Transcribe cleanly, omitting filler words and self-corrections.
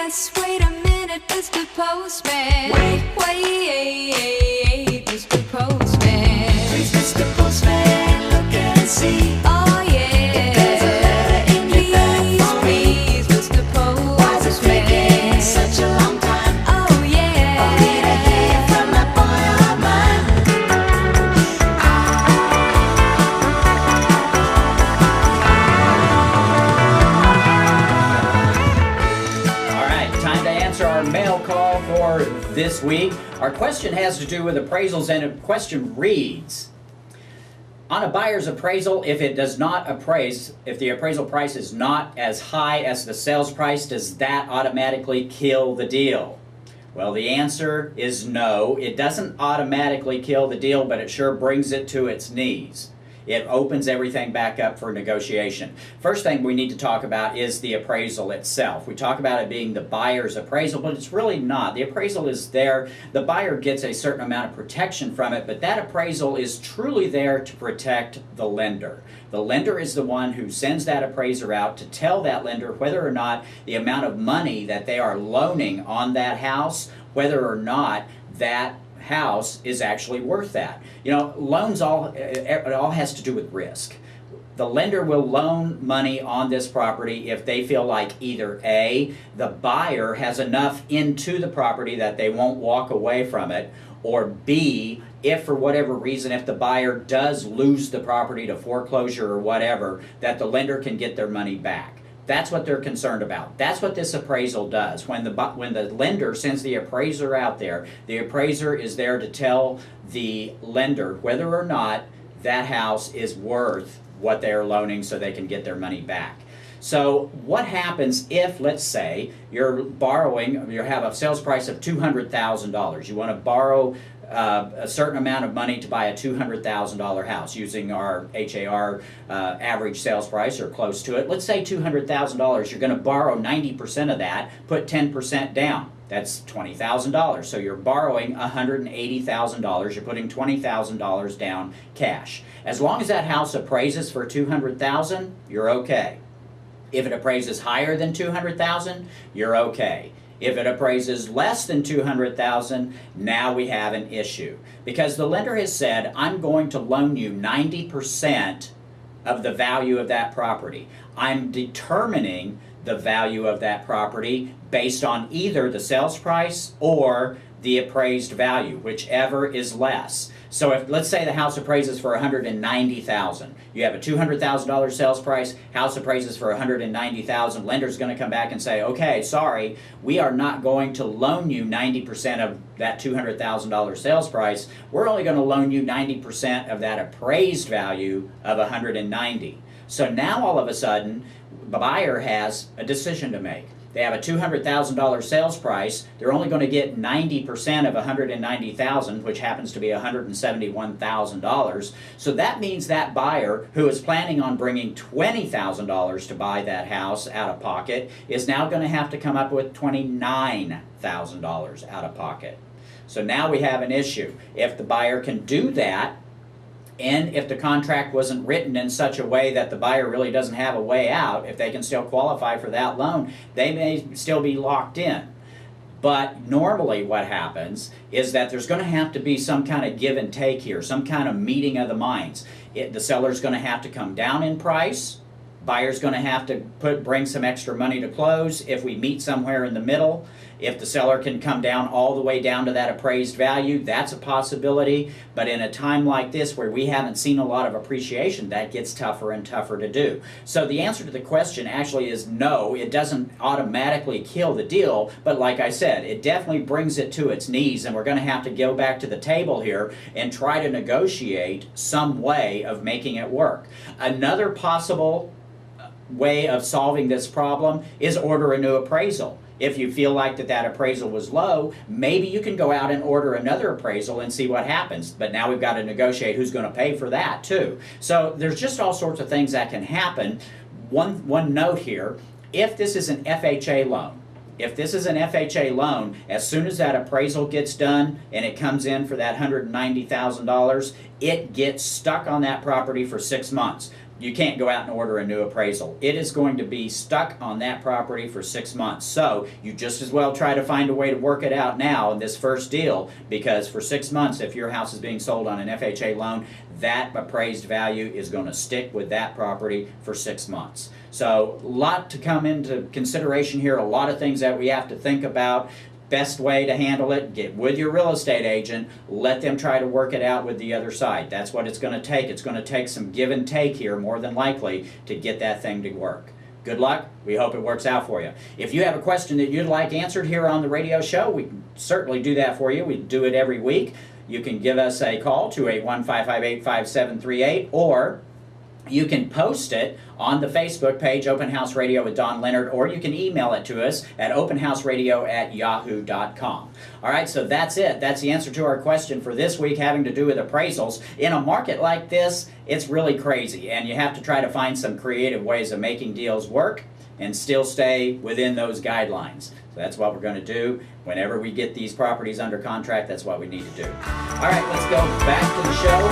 yes, wait a minute, Mr. Postman. Wait, Mr. Postman. Please, Mr. Postman, look and see. Oh yeah, There's a letter in your bag for me. please, Mr. Postman. Why's it taking such a long time? Oh yeah, Only to hear from that boy of mine. All right, time to answer our mail call for this week. Our question has to do with appraisals, and the question reads, on a buyer's appraisal, if it does not appraise, if the appraisal price is not as high as the sales price, does that automatically kill the deal? Well, the answer is no. It doesn't automatically kill the deal, but it sure brings it to its knees. It opens everything back up for negotiation. First thing we need to talk about is the appraisal itself. We talk about it being the buyer's appraisal, but it's really not. The appraisal is there. The buyer gets a certain amount of protection from it, but that appraisal is truly there to protect the lender. The lender is the one who sends that appraiser out to tell that lender whether or not the amount of money that they are loaning on that house, whether or not that house is actually worth that. You know, loans it all has to do with risk. The lender will loan money on this property if they feel like either A, the buyer has enough into the property that they won't walk away from it, or B, if for whatever reason, if the buyer does lose the property to foreclosure or whatever, that the lender can get their money back. That's what they're concerned about. That's what this appraisal does. When the lender sends the appraiser out there, the appraiser is there to tell the lender whether or not that house is worth what they're loaning so they can get their money back. So what happens if, let's say, you're borrowing, you have a sales price of $200,000. You want to borrow a certain amount of money to buy a $200,000 house using our HAR average sales price or close to it. Let's say $200,000. You're going to borrow 90% of that, put 10% down. That's $20,000. So you're borrowing $180,000. You're putting $20,000 down cash. As long as that house appraises for $200,000, you're okay. If it appraises higher than $200,000, you're okay. If it appraises less than $200,000, now we have an issue. Because the lender has said, I'm going to loan you 90% of the value of that property. I'm determining the value of that property based on either the sales price or the appraised value, whichever is less. So if, let's say the house appraises for $190,000. You have a $200,000 sales price, house appraises for $190,000. Lender's going to come back and say, okay, sorry, we are not going to loan you 90% of that $200,000 sales price. We're only going to loan you 90% of that appraised value of $190,000. So now all of a sudden, the buyer has a decision to make. They have a $200,000 sales price. They're only going to get 90% of $190,000, which happens to be $171,000. So that means that buyer, who is planning on bringing $20,000 to buy that house out of pocket, is now going to have to come up with $29,000 out of pocket. So now we have an issue. If the buyer can do that, and if the contract wasn't written in such a way that the buyer really doesn't have a way out, if they can still qualify for that loan, they may still be locked in. But normally what happens is that there's going to have to be some kind of give and take here, some kind of meeting of the minds. The seller's going to have to come down in price. Buyer's going to have to bring some extra money to close. If we meet somewhere in the middle, if the seller can come down all the way down to that appraised value, that's a possibility. But in a time like this where we haven't seen a lot of appreciation, that gets tougher and tougher to do. So the answer to the question actually is no, it doesn't automatically kill the deal. But like I said, it definitely brings it to its knees, and we're going to have to go back to the table here and try to negotiate some way of making it work. Another possible way of solving this problem is order a new appraisal. If you feel like that appraisal was low, maybe you can go out and order another appraisal and see what happens. But now we've got to negotiate who's going to pay for that too. So there's just all sorts of things that can happen. One note here, if this is an FHA loan, as soon as that appraisal gets done and it comes in for that $190,000, it gets stuck on that property for 6 months. you can't go out and order a new appraisal. It is going to be stuck on that property for 6 months. So you just as well try to find a way to work it out now in this first deal, because for 6 months, if your house is being sold on an FHA loan, that appraised value is going to stick with that property for 6 months. So a lot to come into consideration here, a lot of things that we have to think about. Best way to handle it, get with your real estate agent, let them try to work it out with the other side. That's what it's going to take. It's going to take some give and take here, more than likely, to get that thing to work. Good luck. We hope it works out for you. If you have a question that you'd like answered here on the radio show, we can certainly do that for you. We do it every week. You can give us a call, 281-558-5738, or you can post it on the Facebook page, Open House Radio with Don Leonard, or you can email it to us at openhouseradio@yahoo.com. All right, so that's it. That's the answer to our question for this week, having to do with appraisals. In a market like this, it's really crazy, and you have to try to find some creative ways of making deals work and still stay within those guidelines. So that's what we're going to do. Whenever we get these properties under contract, that's what we need to do. All right, let's go back to the show.